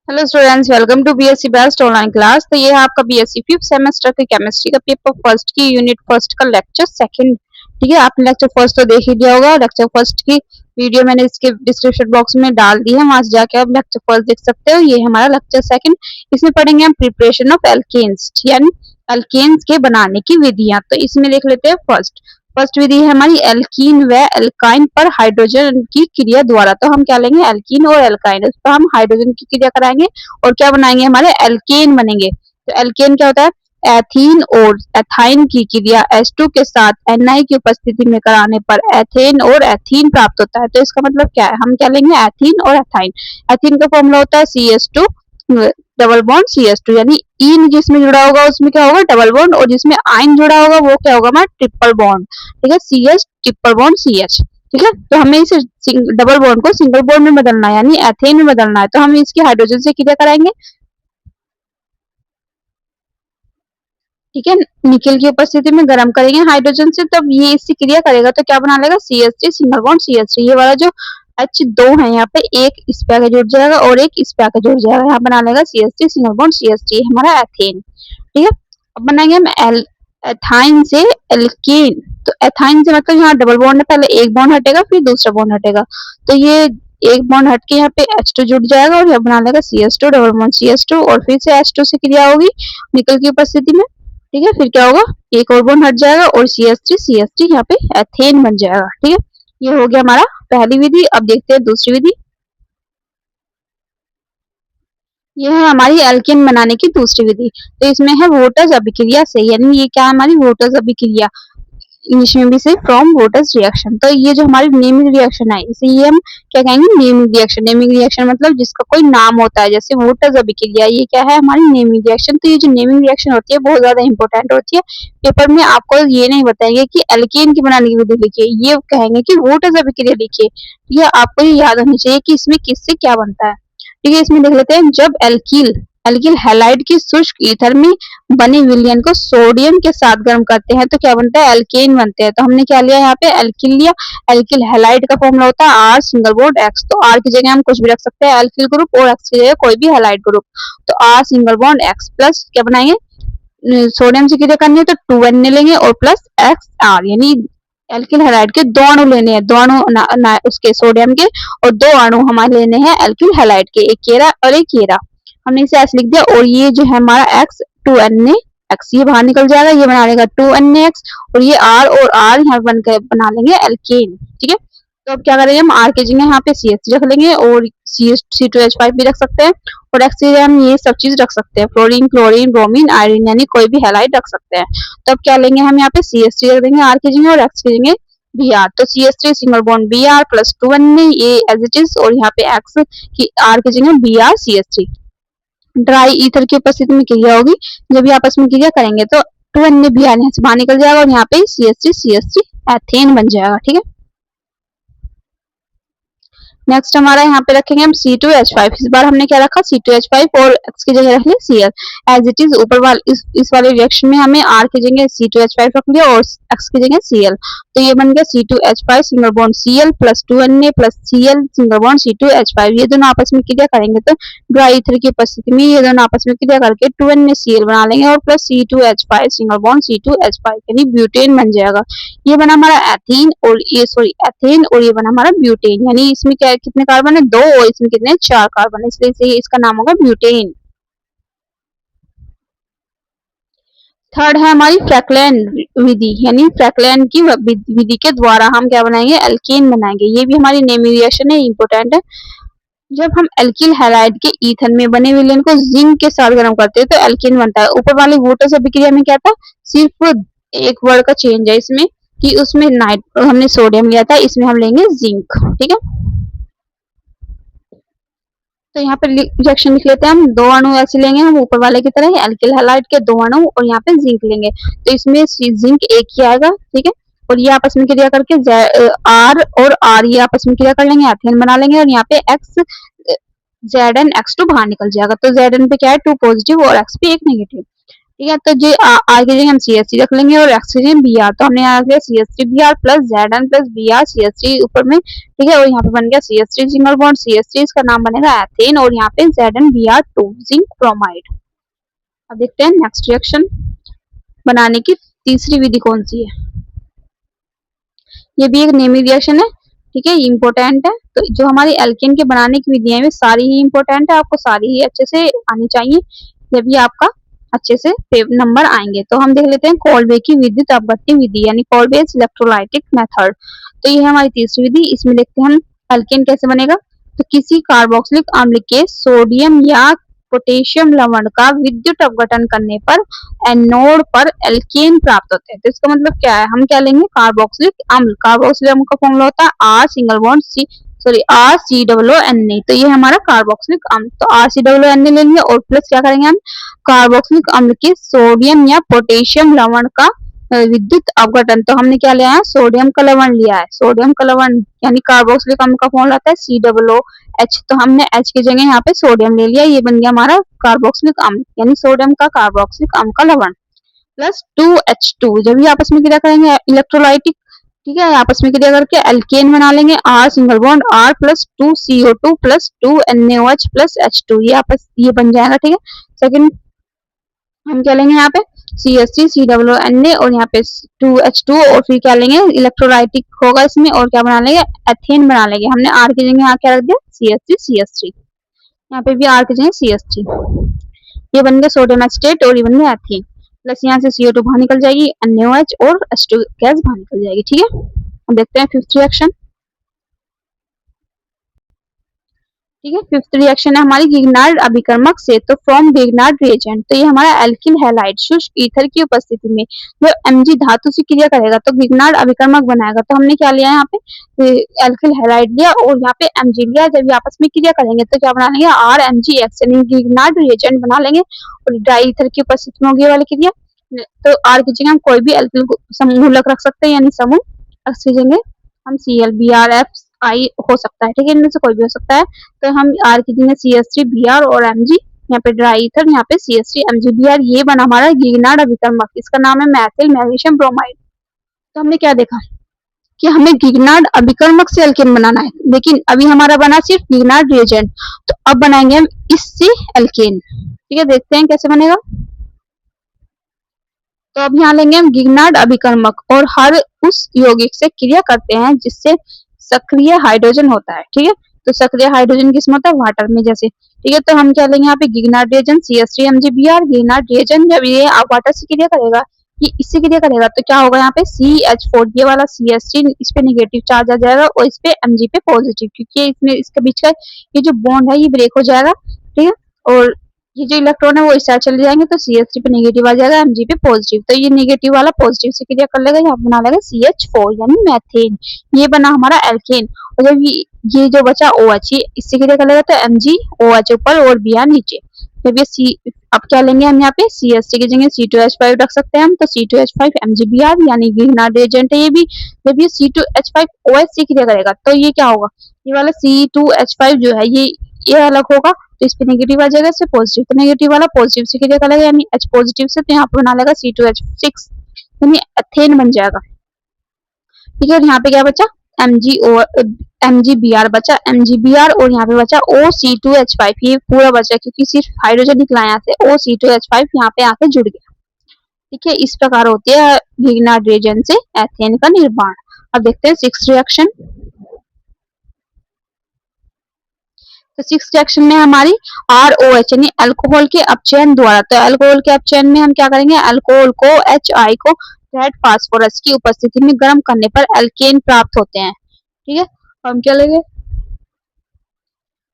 Hello students, welcome to BSc best online class. तो ये है आपका बीएससी फिफ्थ सेमेस्टर के केमिस्ट्री का पेपर फर्स्ट की यूनिट फर्स्ट का लेक्चर सेकंड। ठीक है, आपने लेक्चर फर्स्ट तो देख ही लिया होगा। लेक्चर फर्स्ट की वीडियो मैंने इसके डिस्क्रिप्शन बॉक्स में डाल दी है, वहां से जाके आप लेक्चर फर्स्ट देख सकते हो। ये हमारा लेक्चर सेकंड। इसमें पढ़ेंगे हम प्रिपरेशन ऑफ एल्केन्स, यानी एल्केन्स के बनाने की विधियां। तो इसमें देख लेते हैं फर्स्ट। फर्स्ट विधि है हमारी एल्कीन व एल्काइन पर हाइड्रोजन की क्रिया द्वारा। तो हम क्या लेंगे, एल्कीन और एल्काइन, उस पर हम हाइड्रोजन की क्रिया कराएंगे और क्या बनाएंगे, हमारे एल्केन बनेंगे। तो एल्केन क्या होता है, एथीन और एथाइन की क्रिया H2 के साथ Na की उपस्थिति में कराने पर एथेन और एथीन प्राप्त होता है। तो इसका मतलब क्या है, हम क्या लेंगे, एथीन और एथाइन। एथीन का फॉर्मूला होता है CH2 डबल बॉन्ड CH2, यानी इन जिसमें जुड़ा होगा उसमें क्या होगा, डबल बॉन्ड, और जिसमें आइन जुड़ा होगा वो क्या होगा, हमारा ट्रिपल बॉन्ड। ठीक है, CH ट्रिपल बॉन्ड CH। ठीक है, तो हमें इसे डबल बॉन्ड को सिंगल बॉन्ड में बदलना है, यानी एथेन में बदलना है। तो हम इसकी हाइड्रोजन से क्रिया कराएंगे। ठीक है, निकेल की उपस्थिति में गर्म करेंगे हाइड्रोजन से, तब ये इससे क्रिया करेगा तो क्या बना लेगा, CH3 सिंगल बॉन्ड CH3। ये वाला जो H2 है यहाँ पे एक इस पे आके जुड़ जाएगा और एक इस पे आके जुड़ जाएगा, यहाँ बना लेगा CH3 सिंगल बॉन्ड CH3, हमारा एथेन। ठीक है, अब बनाएंगे हम एथाइन से एल्केन। तो एथाइन से मतलब यहाँ डबल बॉन्ड है, पहले एक बॉन्ड हटेगा फिर दूसरा बॉन्ड हटेगा। तो ये एक बॉन्ड हट के यहाँ पे H2 जुड़ जाएगा और यहाँ बना लेगा CH2 डबल बॉन्ड CH2, और फिर से H2 से क्रिया होगी निकल की उपस्थिति में। ठीक है, फिर क्या होगा, एक और बॉन्ड हट जाएगा और CH3 यहाँ पे एथेन बन जाएगा। ठीक है, ये हो गया हमारा पहली विधि। अब देखते हैं दूसरी विधि। ये है हमारी एल्केन बनाने की दूसरी विधि। तो इसमें है वोटर्स अभिक्रिया से, यानी ये क्या है, हमारी वोटर्स अभिक्रिया, इंग्लिश में भी से फ्रॉम वोटर्स रिएक्शन। तो ये जो हमारी नेमिंग रिएक्शन है, इसे ये हम क्या कहेंगे, नेमिंग रिएक्शन। नेमिंग रिएक्शन मतलब जिसका कोई नाम होता है, जैसे वोटर्स अभिक्रिया, ये क्या है, हमारी नेमिंग रिएक्शन। तो ये जो नेमिंग रिएक्शन होती है बहुत ज्यादा इंपॉर्टेंट होती है। पेपर में आपको ये नहीं बताएंगे कि एल्केन की बनाने की विधि लिखिए, ये कहेंगे कि वोटर्स अभिक्रिया लिखिए। ये आपको ये याद होनी चाहिए कि इसमें किससे क्या बनता है। ठीक है, इसमें देख लेते हैं। जब एल्कील एल्किल हैलाइड की शुष्क ईथर में बने विलयन को सोडियम के साथ गर्म करते हैं तो क्या बनता है, एल्केन बनते हैं। तो हमने क्या लिया यहाँ पे, एल्किल लिया। एल्किल हैलाइड का फॉर्मूला होता है R सिंगल बॉन्ड X। तो R की जगह हम कुछ भी रख सकते हैं, एल्किल ग्रुप, और X की जगह कोई भी हैलाइड ग्रुप। तो R single bond X plus क्या बनाएंगे, सोडियम से क्रिया करनी है तो 2Na लेंगे और प्लस XR, यानी एल्किल हैलाइड के दो अणु लेने हैं, दो अणु उसके सोडियम के, और दो अणु हमारे लेने हैं एल्किल हैलाइड के, एक केरा और एक केरा। हमने इसे ऐसे लिख दिया, और ये जो है हमारा X 2Na X, ये बाहर निकल जाएगा, ये बना लेगा 2NaX, और ये R और R यहाँ बनकर बना लेंगे एल्केन। ठीक है, तो अब क्या करेंगे, हम R की जगह यहाँ पे CH रख लेंगे और C2H5 भी रख सकते हैं, और X की जगह हम ये सब चीज रख सकते हैं, फ्लोरीन, क्लोरीन, ब्रोमीन, आयरन, यानी कोई भी हैलाइड रख सकते हैं। तो अब क्या लेंगे, हम यहाँ पे CH3 रख देंगे R की जगह, और X की जगह Br। तो CH3 single bond Br plus 2Na, ये एज इट इज, और यहाँ पे X की R की जगह Br CH3। ड्राई ईथर की उपस्थिति में क्रिया होगी, जब ये आपस में क्रिया करेंगे तो 2Na Br यहाँ से बाहर निकल जाएगा और यहाँ पे CH3 एथेन बन जाएगा। ठीक है, नेक्स्ट हमारा यहाँ पे रखेंगे हम C2H5। इस बार हमने क्या रखा, C2H5, और X की जगह रख लिया Cl। एज इट इज ऊपर वाले इस वाले रिएक्शन में हमें R की जगह C2H5 रख लिया और X की जगह Cl। तो ये बन गया C2H5 single bond Cl plus 2Na plus Cl single bond C2H5। ये दोनों आपस में क्रिया करेंगे तो ड्राई ईथर की उपस्थिति में ये दोनों आपस में क्रिया करके 2NaCl बना लेंगे, और plus C2H5 single bond C2H5, यानी ब्यूटेन बन जाएगा। ये बना हमारा एथीन, और ये सॉरी एथेन, और ये बना हमारा ब्यूटेन। यानी इसमें क्या कितने कार्बन है, दो, और इसमें कितने, चार कार्बन है, इसलिए इसका नाम होगा ब्यूटेन। थर्ड है हमारी फ्रैक्लैन विधि, यानी फ्रैक्लैन की विधि के द्वारा हम क्या बनाएंगे, एल्केन बनाएंगे। ये भी हमारी नेमिंग रिएक्शन है, इंपोर्टेंट है। जब हम एल्किल हैलाइड के ईथन में बने विलयन को जिंक के साथ गर्म करते हैं तो एल्केन बनता है। ऊपर वाले वोटर्स अभिक्रिया में क्या था, सिर्फ एक वर्ड का चेंज है इसमें, कि उसमें नाइट हमने सोडियम लिया था, इसमें हम लेंगे जिंक। ठीक है, तो यहाँ पे रिएक्शन लिख लेते हैं हम। दो अणु ऐसे लेंगे हम ऊपर वाले की तरह, एल्किल हैलाइड के दो अणु, और यहाँ पे जिंक लेंगे, तो इसमें जिंक एक ही आएगा। ठीक है, और ये आपस में क्रिया करके R और R ये आपस में क्रिया कर लेंगे, एथेन बना लेंगे, और यहाँ पे X Zn X2 बाहर निकल जाएगा। तो Zn पे क्या है, 2 पॉजिटिव और X पे 1 नेगेटिव। ठीक है। तो जो आर की जगह हम CH3 रख लेंगे और एक्स की जगह Br, तो हमने यहाँ किया CH3Br plus Zn plus Br CH3 ऊपर में, ठीक है। और यहाँ पे बन गया CH3 सिंगल बॉन्ड CH3, इसका नाम बनेगा एथेन, और यहाँ पे ZnBr2 जिंक ब्रोमाइड। अब देखते हैं नेक्स्ट रिएक्शन बनाने की तीसरी विधि कौन सी है। ये भी एक नेमी रिएक्शन है, ठीक है, इम्पोर्टेंट है। तो जो हमारी एल्केन के बनाने की विधियां है सारी ही इम्पोर्टेंट है, आपको सारी ही अच्छे से आनी चाहिए, जब भी आपका अच्छे से नंबर आएंगे। तो हम देख लेते हैं कोल्बे की विद्युत अपघटन विधि, यानी कोल्बेज इलेक्ट्रोलाइटिक मेथड। तो ये है हमारी तीसरी विधि। इसमें देखते हैं हम एल्केन कैसे बनेगा। तो किसी कार्बोक्सिलिक अम्ल के सोडियम या पोटेशियम लवण का विद्युत अपघटन करने पर एनोड पर एल्केन प्राप्त होते हैं। तो इसका मतलब क्या है, हम क्या लेंगे, कार्बोक्सिलिक अम्ल, कार्बोक्सिलिक अम्ल का फॉर्मूला होता है R single bond C, sorry R C W N A. तो ये हमारा कार्बोक्सिलिक अम्ल, तो R C W N A ले लेंगे और प्लस क्या करेंगे हम, कार्बोक्सिलिक अम्ल के सोडियम या पोटेशियम लवण का विद्युत अपघटन। तो हमने क्या लिया है, सोडियम का लवण लिया है, सोडियम का लवण यानी कार्बोक्सिलिक अम्ल का फॉर्मूला आता है COOH। तो हमने H की जगह यहाँ पे सोडियम ले लिया, ये बन गया हमारा कार्बोक्सिलिक अम्ल, यानी सोडियम का कार्बोक्सिलिक अम्ल का लवण प्लस 2H2। जब ये आपस में क्रिया करेंगे इलेक्ट्रोलाइटिक, ठीक है, आपस में क्रिया करके एल्केन बना लेंगे, R single bond R plus 2CO2 plus 2NaOH plus H2, ये बन जाएगा, ठीक है। सेकंड हम क्या लेंगे यहाँ पे CH3 COONA और यहाँ पे 2H2, और फिर क्या लेंगे, इलेक्ट्रोलाइटिक होगा इसमें, और क्या बना लेंगे, एथेन बना लेंगे। हमने R की जगह यहाँ क्या रख दिया, CH3 यहाँ पे भी R की जगह CH3, ये बन गया सोडियम एसिटेट और ये बन गया एथेन, प्लस यहाँ से CO2 बाहर निकल जाएगी, NaOH और H2 गैस बाहर निकल जाएगी, ठीक है। अब देखते हैं फिफ्थ रिएक्शन, ठीक है। फिफ्थ रिएक्शन है हमारी गिगनार्ड अभिकर्मक से। तो फ्रॉम गिगनार्ड रिएजेंट, तो ये हमारा एल्किल हैलाइड शुष्क ईथर की उपस्थिति में जो Mg धातु से क्रिया करेगा तो गिगनार्ड अभिकर्मक बनाएगा। तो हमने क्या लिया यहाँ पे, एल्किल हैलाइड लिया और यहाँ पे Mg लिया। जब ये आपस में क्रिया करेंगे तो क्या बना लेंगे, RMgX यानी गिगनार्ड रिएजेंट बना लेंगे, और डाई ईथर की उपस्थिति में होगी वाली क्रिया। तो R की जगह हम कोई भी एल्किल समूहक रख सकते हैं, यानी समूह, एक्स की जगह हम ClBrFI हो सकता है, ठीक है, इनमें से कोई भी हो सकता है। तो हम R की जगह CH3Br और Mg, यहाँ पे ड्राई ईथर, यहाँ पे CH3MgBr, ये बना हमारा गिगनार्ड अभिकर्मक, इसका नाम है मैथिल मैग्नीशियम ब्रोमाइड। तो हमने क्या देखा कि हमें गिगनार्ड अभिकर्मक से एल्केन बनाना है, लेकिन अभी हमारा बना सिर्फ गिगनार्ड रिएजेंट। तो अब बनाएंगे हम इससे एल्केन, ठीक है, देखते हैं कैसे बनेगा। तो अब यहाँ लेंगे हम गिगनार्ड अभिकर्मक और हर उस यौगिक से क्रिया करते हैं जिससे सक्रिय हाइड्रोजन होता है, ठीक है। तो सक्रिय हाइड्रोजन किसमें होता है, वाटर में जैसे, ठीक है। तो हम क्या लेंगे यहाँ पे गिगनार्ड रिएजेंट CH3MgBr, गिगनार्ड रिएजेंट जब ये वाटर से क्रिया करेगा, ये इससे क्रिया करेगा तो क्या होगा, यहाँ पे CH4, ये वाला CH3 इस पे नेगेटिव चार्ज आ जाएगा और इस पे Mg पे पॉजिटिव, क्योंकि इसमें इसके बीच का ये जो बॉन्ड है ये ब्रेक हो जाएगा, ठीक है। और ये जो इलेक्ट्रॉन है वो इस साइड चले जाएंगे तो CH3 पे नेगेटिव आ जाएगा, Mg पे पॉजिटिव, तो ये नेगेटिव वाला पॉजिटिव से क्रिया कर लेगा, यहाँ बना लेगा CH4 यानी मैथेन, ये बना हमारा एल्केन। और जब ये जो बचा OH, ये इससे क्रिया कर लेगा तो MgOH ऊपर और Br नीचे। जब ये अब क्या लेंगे हम यहाँ पे CH3 की जगह C2H5 रख सकते हैं हम, तो C2H5 MgBr यानी गिगनार्ड रिएजेंट है ये भी। जब ये C2H5 OH से क्रिया करेगा तो ये क्या होगा, ये वाला C2H5 जो है ये अलग होगा, तो इस पे नेगेटिव आ जाएगा, इससे पॉजिटिव, तो नेगेटिव वाला पॉजिटिव से क्रिया करेगा यानी H पॉजिटिव से, तो यहाँ पे बना लेगा C2H6 यानी एथेन बन जाएगा, ठीक है। और यहाँ पे क्या बचा, MgBr बचा, MgBr, और यहाँ पे बचा OC2H5, ये पूरा बचा क्योंकि सिर्फ हाइड्रोजन निकला यहाँ से, OC2H5 यहाँ पे आके जुड़ गया, ठीक है। इस प्रकार होती है गिगनार्ड रिएजेंट से एथेन का निर्माण। अब देखते हैं सिक्स्थ रिएक्शन। तो सिक्स रिएक्शन में हमारी ROH यानी अल्कोहल के अपचयन द्वारा, तो अल्कोहल के अपचयन में हम क्या करेंगे, अल्कोहल को HI को रेड फास्फोरस की उपस्थिति में गर्म करने पर एल्केन प्राप्त होते हैं, ठीक है। हम क्या लेंगे,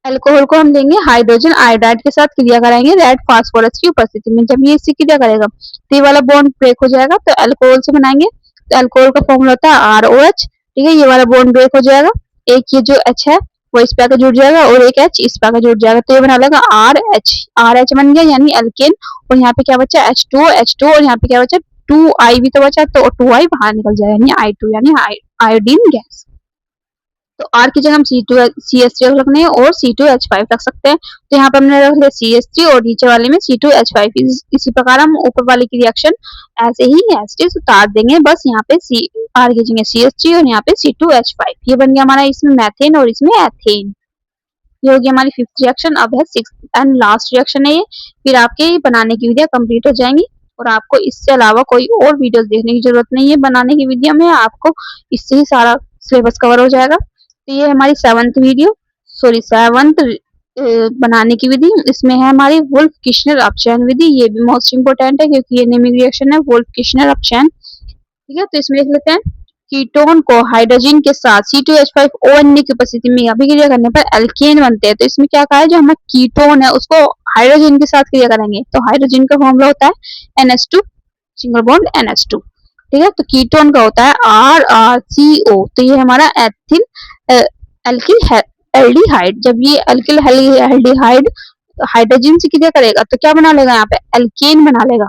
अल्कोहल को हम लेंगे हाइड्रोजन आयोडाइड के साथ क्रिया कराएंगे रेड फास्फोरस की उपस्थिति में। जब ये इससे क्रिया करेगा तो ये वाला बॉन्ड ब्रेक हो जाएगा, तो अल्कोहल से बनाएंगे, तो अल्कोहल का फॉर्मूला होता है ROH, ठीक है। ये वाला बॉन्ड ब्रेक हो जाएगा, एक ये जो H है वो इस पे आकर जुड़ जाएगा और एक H इस पे आकर जुड़ जाएगा, तो ये बना लेगा RH बन गया यानी एल्केन। और यहाँ पे क्या बचा, H2 और यहाँ पे क्या बचा, 2I भी तो बचा, तो 2I बाहर निकल जाएगा यानी I2 यानी आयोडीन गैस। तो R की जगह हम CH3 रख सकते हैं और C2H5 रख सकते हैं। तो यहाँ पे हमने रख लिया CH3 और नीचे वाले में C2H5। इसी प्रकार हम ऊपर वाले की रिएक्शन ऐसे ही एज इट इज उतार देंगे, बस यहाँ पे R की जगह CH3 और यहाँ पे C2H5। ये बन गया हमारा इसमें मैथेन और इसमें एथेन। ये होगी हमारी फिफ्थ रिएक्शन। अब है सिक्स्थ एंड लास्ट रिएक्शन है ये। फिर आपके बनाने की विधियां कंप्लीट हो जाएंगी और आपको इससे अलावा कोई और वीडियोस देखने की जरूरत नहीं है बनाने की विधियां में, आपको इससे ही सारा सिलेबस कवर हो जाएगा। तो ये हमारी सेवंथ बनाने की विधि। इसमें है हमारी वुल्फ किशनर अपचयन विधि। ये भी मोस्ट इंपोर्टेंट है क्योंकि ये नेमिंग रिएक्शन है, वुल्फ किशनर अपचयन। ठीक है, तो इसमें लिख लेते हैं कीटोन को हाइड्रोजन के साथ C2H5ONA की उपस्थिति में अभिक्रिया करने पर एल्केन बनते हैं। तो इसमें क्या कहा है, जो हमारा कीटोन है उसको हाइड्रोजन के साथ क्रिया करेंगे तो हाइड्रोजन का फॉर्मूला होता है NH2 सिंगल बॉन्ड NH2। ठीक है, तो कीटोन का होता है RrCO। तो ये हमारा एथिल एल्किल एल्डिहाइड। जब ये एल्किल एल्डिहाइड हाइड्रोजन से क्रिया करेगा तो क्या बना लेगा, यहाँ पे एल्केन बना लेगा।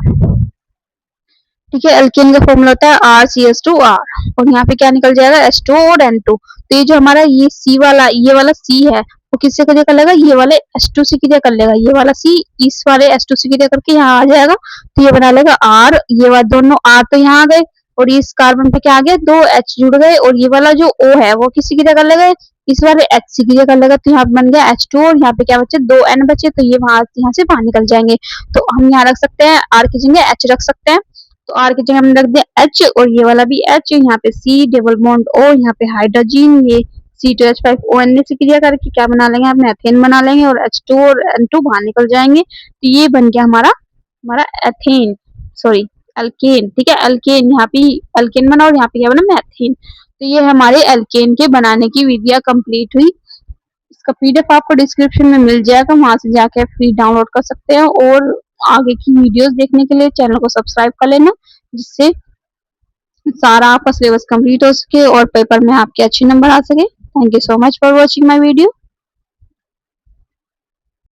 ठीक है, एल्केन का फॉर्मूला होता है RCH2R और यहाँ पे क्या निकल जाएगा H2 और N2। तो ये जो हमारा ये C वाला, ये वाला C है वो किससे क्रिया कर लेगा, ये वाले H2 से क्रिया कर लेगा। ये वाला C इस वाले H2 से क्रिया करके यहाँ आ जाएगा तो ये बना लेगा R। ये वाला दोनों R तो यहाँ आ गए और इस कार्बन पे क्या आ गया, दो H जुड़ गए और ये वाला जो O है वो किससे क्रिया कर लेगा, इस वाले H से क्रिया कर लेगा। तो यहाँ बन गया H2 और यहाँ पे क्या बचे, दो N बचे। तो ये यहाँ से बाहर निकल जाएंगे। तो हम यहाँ रख सकते हैं R की जगह H रख सकते हैं। तो R की जगह हमने रख दिया H और ये वाला भी H। यहाँ पे C डबल बॉन्ड O, यहाँ पे हाइड्रोजन, ये C2H5ONA से क्रिया करके क्या बना लेंगे, हम एथेन बना लेंगे और H2 और N2 बाहर निकल जाएंगे। तो ये बन गया हमारा हमारा एथेन, सॉरी अल्केन। ठीक है, अल्केन, यहाँ पे अल्केन बना और यहाँ पे क्या बना, मैथेन। तो ये हमारे अल्केन के बनाने की विधियां कंप्लीट हुई। इसका PDF आपको डिस्क्रिप्शन में मिल जाएगा, वहां से जाके फ्री डाउनलोड कर सकते हैं और आगे की वीडियोस देखने के लिए चैनल को सब्सक्राइब कर लेना, जिससे सारा आपका सिलेबस कंप्लीट हो सके और पेपर में आपके अच्छे नंबर आ सके। Thank you so much for watching my video.